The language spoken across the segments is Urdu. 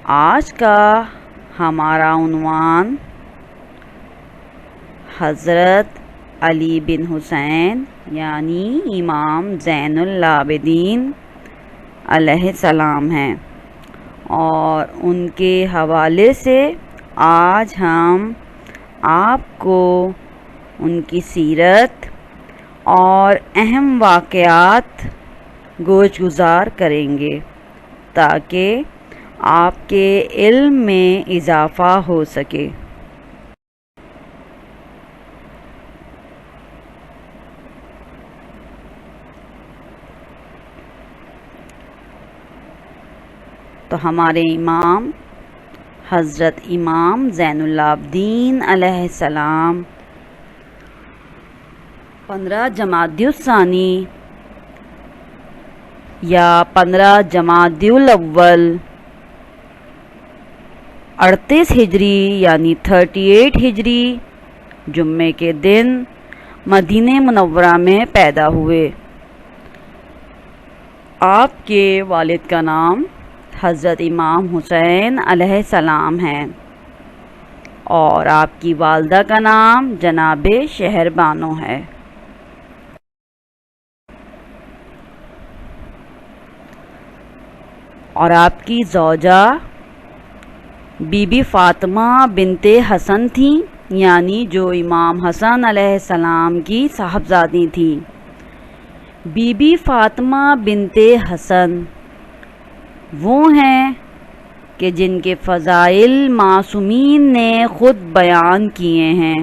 آج کا ہمارا عنوان حضرت علی بن حسین یعنی امام زین العابدین علیہ السلام ہیں، اور ان کے حوالے سے آج ہم آپ کو ان کی سیرت اور اہم واقعات گوش گزار کریں گے تاکہ آپ کے علم میں اضافہ ہو سکے۔ تو ہمارے امام حضرت امام زین العابدین علیہ السلام 15 جمادی الثانی یا 15 جمادی الاول 38 ہجری یعنی 38 ہجری جمعے کے دن مدینہ منورہ میں پیدا ہوئے۔ آپ کے والد کا نام حضرت امام حسین علیہ السلام ہے اور آپ کی والدہ کا نام جناب شہر بانو ہے۔ اور آپ کی زوجہ بی بی فاطمہ بنت حسن تھیں، یعنی جو امام حسن علیہ السلام کی صاحبزادی تھیں۔ بی بی فاطمہ بنت حسن وہ ہیں کہ جن کے فضائل معصومین نے خود بیان کیے ہیں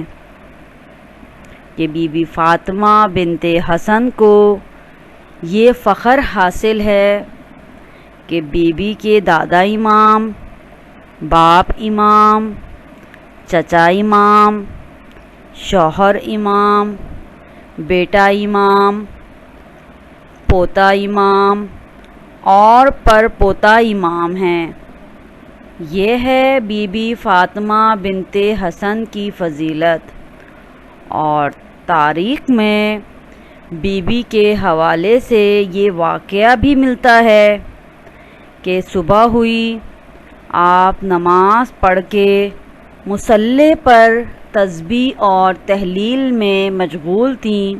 کہ بی بی فاطمہ بنت حسن کو یہ فخر حاصل ہے کہ بی بی کے دادا امام، باپ امام، چچا امام، شوہر امام، بیٹا امام، پوتا امام اور پر پوتا امام ہیں۔ یہ ہے بی بی فاطمہ بنت حسن کی فضیلت، اور تاریخ میں بی بی کے حوالے سے یہ واقعہ بھی ملتا ہے کہ صبح ہوئی، آپ نماز پڑھ کے مصلی پر تسبیح اور تحلیل میں مشغول تھیں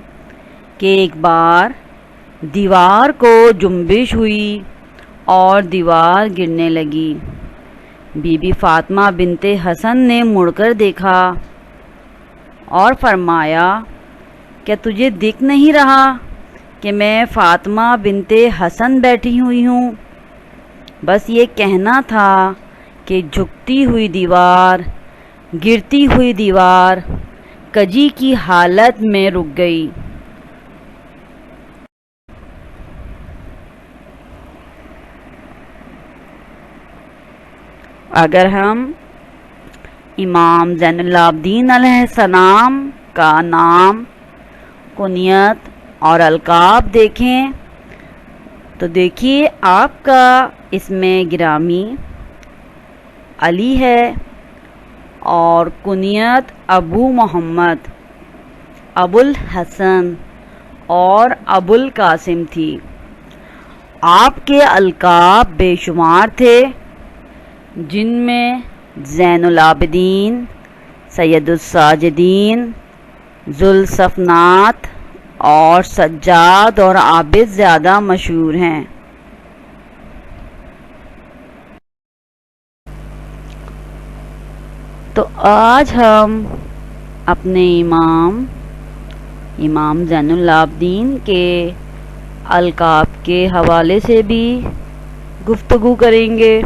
کہ ایک بار دیوار کو جنبش ہوئی اور دیوار گرنے لگی۔ بی بی فاطمہ بنت حسن نے مڑ کر دیکھا اور فرمایا کہ تجھے دکھ نہیں رہا کہ میں فاطمہ بنت حسن بیٹھی ہوئی ہوں؟ بس یہ کہنا تھا کہ جھکتی ہوئی دیوار، گرتی ہوئی دیوار کجی کی حالت میں رک گئی۔ اگر ہم امام زین العابدین علیہ السلام کا نام، کنیت اور القاب دیکھیں تو دیکھیے آپ کا اسم گرامی علی ہے اور کنیت ابو محمد، ابو الحسن اور ابو القاسم تھی۔ آپ کے القاب بے شمار تھے، جن میں زین العابدین، سید الساجدین، ذوالصفنات اور سجاد اور عابد زیادہ مشہور ہیں۔ تو آج ہم اپنے امام زین العابدین کے القاب کے حوالے سے بھی گفتگو کریں گے۔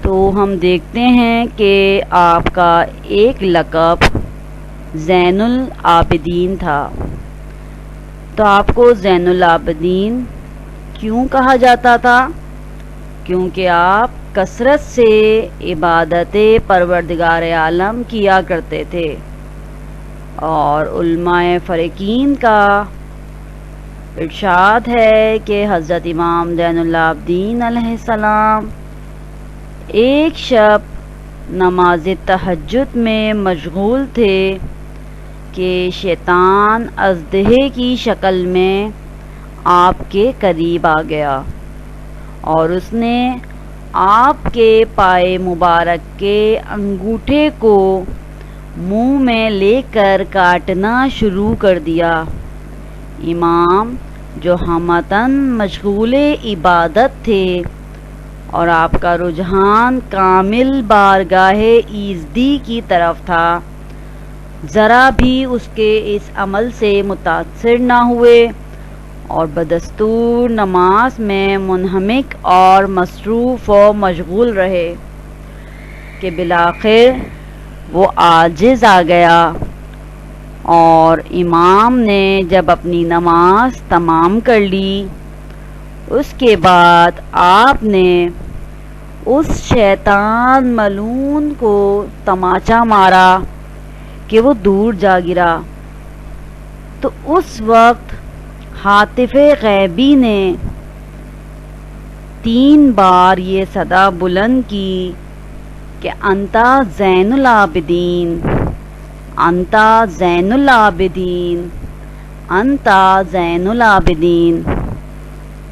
تو ہم دیکھتے ہیں کہ آپ کا ایک لقب زین العابدین تھا۔ تو آپ کو زین العابدین کیوں کہا جاتا تھا؟ کیونکہ آپ کثرت سے عبادت پروردگار عالم کیا کرتے تھے، اور علماء فریقین کا ارشاد ہے کہ حضرت امام زین العابدین علیہ السلام ایک شب نماز تہجد میں مشغول تھے کہ شیطان اژدہے کی شکل میں آپ کے قریب آ گیا اور اس نے آپ کے پائے مبارک کے انگوٹھے کو منہ میں لے کر کاٹنا شروع کر دیا۔ امام جو ہمتاً مشغول عبادت تھے اور آپ کا رجحان کامل بارگاہ ایزدی کی طرف تھا، ذرا بھی اس کے اس عمل سے متاثر نہ ہوئے اور بدستور نماز میں منہمک اور مصروف و مشغول رہے کہ بالآخر وہ عاجز آ گیا، اور امام نے جب اپنی نماز تمام کر لی، اس کے بعد آپ نے اس شیطان ملعون کو تماچا مارا کہ وہ دور جا گرا۔ تو اس وقت ہاتف غیبی نے 3 بار یہ صدا بلند کی کہ انتا زین العابدین، انتا زین العابدین، انتا زین العابدین،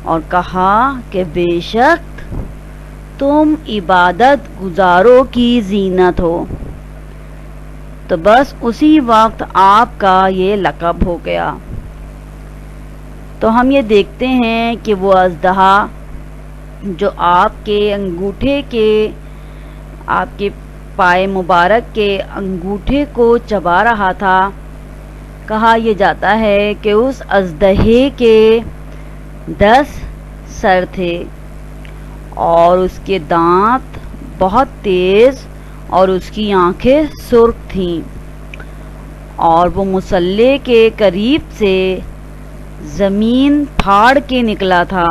اور کہا کہ بے شک تم عبادت گزاروں کی زینت ہو۔ تو بس اسی وقت آپ کا یہ لقب ہو گیا۔ تو ہم یہ دیکھتے ہیں کہ وہ اژدہا جو آپ کے انگوٹھے کے، آپ کے پائے مبارک کے انگوٹھے کو چبا رہا تھا، کہا یہ جاتا ہے کہ اس اژدہے کے 10 سر تھے اور اس کے دانت بہت تیز اور اس کی آنکھیں سرخ تھیں، اور وہ مصلی کے قریب سے زمین پھاڑ کے نکلا تھا۔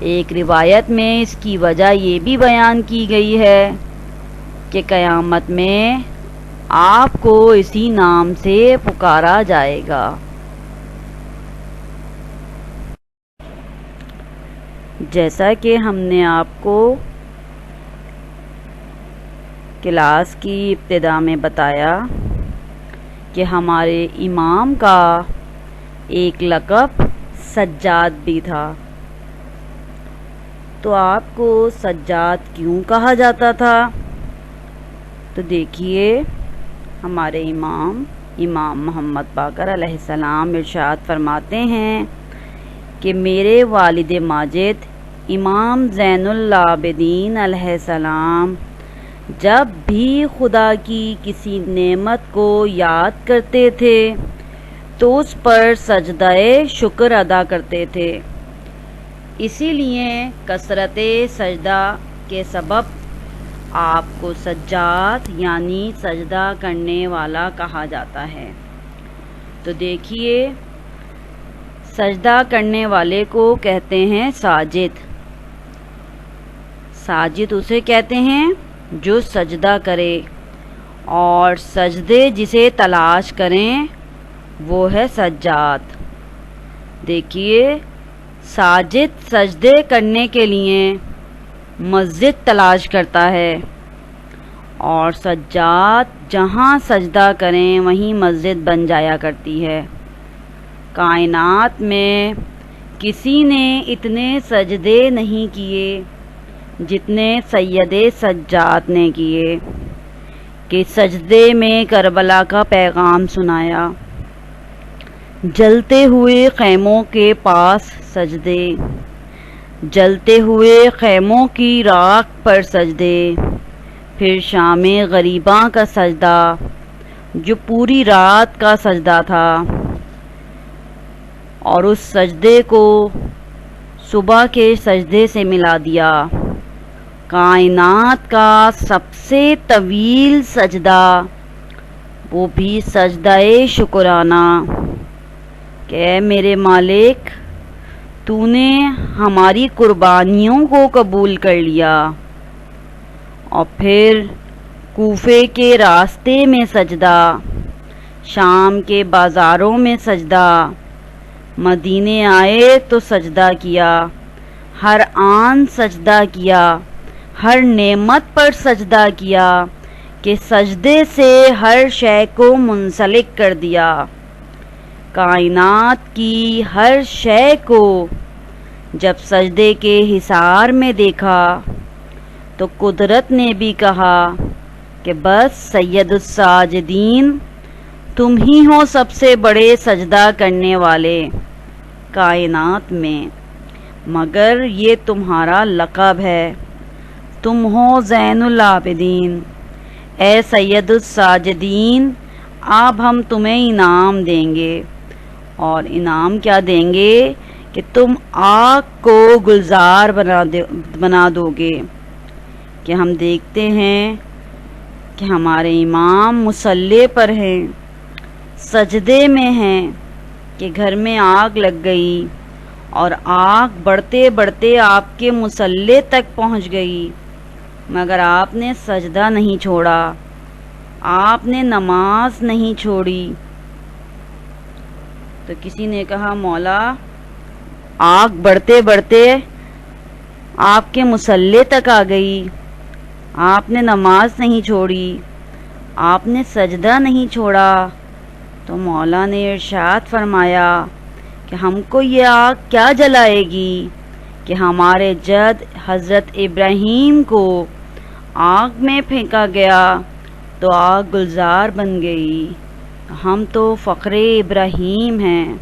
ایک روایت میں اس کی وجہ یہ بھی بیان کی گئی ہے کہ قیامت میں آپ کو اسی نام سے پکارا جائے گا۔ جیسا کہ ہم نے آپ کو کلاس کی ابتدا میں بتایا کہ ہمارے امام کا ایک لقب سجاد بھی تھا، تو آپ کو سجاد کیوں کہا جاتا تھا؟ تو دیکھیے، ہمارے امام محمد باقر علیہ السلام ارشاد فرماتے ہیں کہ میرے والد ماجد امام زین العابدین علیہ السلام جب بھی خدا کی کسی نعمت کو یاد کرتے تھے تو اس پر سجدہ شکر ادا کرتے تھے، اسی لیے کثرت سجدہ کے سبب آپ کو سجاد یعنی سجدہ کرنے والا کہا جاتا ہے۔ تو دیکھیے، سجدہ کرنے والے کو کہتے ہیں ساجد۔ ساجد اسے کہتے ہیں جو سجدہ کرے، اور سجدے جسے تلاش کریں وہ ہے سجاد۔ دیکھیے، ساجد سجدے کرنے کے لیے مسجد تلاش کرتا ہے، اور سجاد جہاں سجدہ کریں وہیں مسجد بن جایا کرتی ہے۔ کائنات میں کسی نے اتنے سجدے نہیں کیے جتنے سید سجاد نے کیے، کہ سجدے میں کربلا کا پیغام سنایا، جلتے ہوئے خیموں کے پاس سجدے، جلتے ہوئے خیموں کی راکھ پر سجدے، پھر شام غریباں کا سجدہ جو پوری رات کا سجدہ تھا، اور اس سجدے کو صبح کے سجدے سے ملا دیا۔ کائنات کا سب سے طویل سجدہ، وہ بھی سجدہ شکرانہ، کہ اے میرے مالک، تو نے ہماری قربانیوں کو قبول کر لیا۔ اور پھر کوفے کے راستے میں سجدہ، شام کے بازاروں میں سجدہ، مدینے آئے تو سجدہ کیا، ہر آن سجدہ کیا، ہر نعمت پر سجدہ کیا، کہ سجدے سے ہر شے کو منسلک کر دیا۔ کائنات کی ہر شے کو جب سجدے کے حصار میں دیکھا تو قدرت نے بھی کہا کہ بس سید الساجدین تم ہی ہو سب سے بڑے سجدہ کرنے والے کائنات میں، مگر یہ تمہارا لقب ہے، تم ہو زین العابدین۔ اے سید الساجدین، اب ہم تمہیں انعام دیں گے، اور انعام کیا دیں گے کہ تم آگ کو گلزار بنا دو گے۔ کہ ہم دیکھتے ہیں کہ ہمارے امام مصلی پر ہیں، سجدے میں ہیں کہ گھر میں آگ لگ گئی، اور آگ بڑھتے بڑھتے آپ کے مصلی تک پہنچ گئی، مگر آپ نے سجدہ نہیں چھوڑا، آپ نے نماز نہیں چھوڑی۔ تو کسی نے کہا مولا آگ بڑھتے بڑھتے آپ کے مصلی تک آ گئی، آپ نے نماز نہیں چھوڑی، آپ نے سجدہ نہیں چھوڑا۔ تو مولا نے ارشاد فرمایا کہ ہم کو یہ آگ کیا جلائے گی کہ ہمارے جد حضرت ابراہیم کو آگ میں پھینکا گیا تو آگ گلزار بن گئی، ہم تو فخر ابراہیم ہیں۔